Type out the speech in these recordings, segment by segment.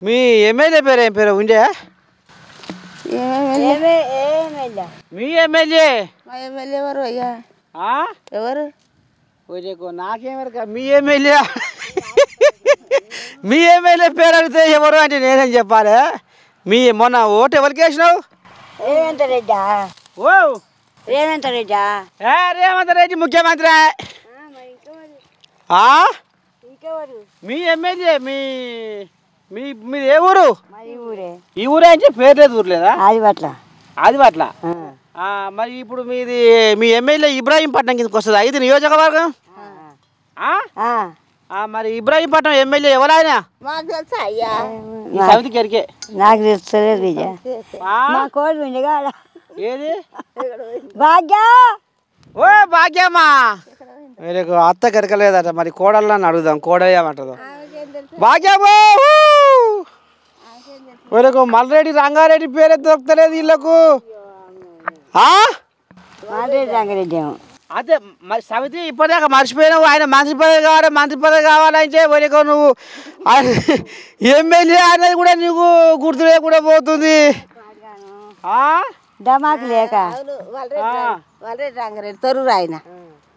మీ MLA పేరు ఏం పేరు ఉండే? మీ ఎమ్మెల్యే మా ఎమ్మెల్యే ఎవరు అయ్యా? ఎవరు? నాకేమరక మీ ఎమ్మెల్యే మీ ఎమ్మెల్యే పేరు అడిగితే ఎవరు అంటే నేనేం చెప్పాలి? మీ మొన్న ఓటు ఎవరికి వేసినావు? రేవంత్ రెడ్డా. ఓ రేవంత్ రెడ్డా. రేవంత్ రెడ్డి ముఖ్యమంత్రి. ఇంకెవరు? మీ ఎమ్మెల్యే మీ మీ మీది ఏ ఊరు? ఈ ఊరే అంటే పేరు లేదు, ఊరు లేదా? అది పట్ల. మరి ఇప్పుడు మీది మీ ఎమ్మెల్యే ఇబ్రాహీంపట్నం కిందకి వస్తుంది, ఐదు నియోజకవర్గం. మరి ఇబ్రాహీంపట్నం ఎమ్మెల్యే ఎవరైనా మాకు తెలుసా అయ్యా? సమితికి ఎరికే. నాకు తెలుస్తలేదు. ఏది భాగ్య. ఓ భాగ్యమ్మా, మీకు అత్త కెరకలేదట, మరి కోడళ్ళని అడుగుదాం, కోడయ్యమంటుందో. భాగ్యమ్మా, వీళ్ళకు మల్రెడ్డి రంగారెడ్డి పేరే దొరకలేదు వీళ్ళకు. రంగారెడ్డి అదే మరి సమితి ఇప్పటిదాకా మర్చిపోయినావు. ఆయన మంత్రి పదవి కావాలంటే వీళ్ళకు నువ్వు ఆయన ఎమ్మెల్యే అనేది కూడా నీకు గుర్తు లేకుండా పోతుంది. డమాకు లేక రంగారెడ్డి తొర్రూరు ఆయన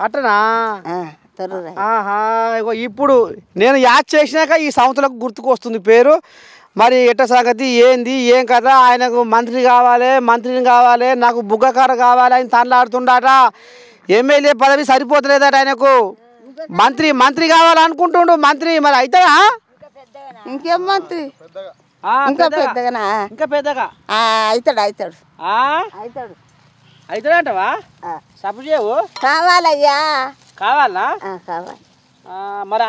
అట్టనా? తొర్రూరు. ఇగో ఇప్పుడు నేను యాడ్ చేసినాక ఈ సంస్థలకు గుర్తుకు వస్తుంది పేరు. మరి ఎట్ట సంగతి ఏంది ఏం కదా? ఆయనకు మంత్రిని కావాలి, నాకు బుగ్గకార కావాలి అని తనలాడుతుండట. ఎమ్మెల్యే పదవి సరిపోతలేదట ఆయనకు, మంత్రి కావాలనుకుంటుండు. మంత్రి మరి అవుతాడా? ఇంకేం మంత్రి? ఇంకా పెద్దగా అవుతాడంటవా? సపోర్ట్ చేయవు? కావాలయ్యా. కావాలా? కావాలి. మరి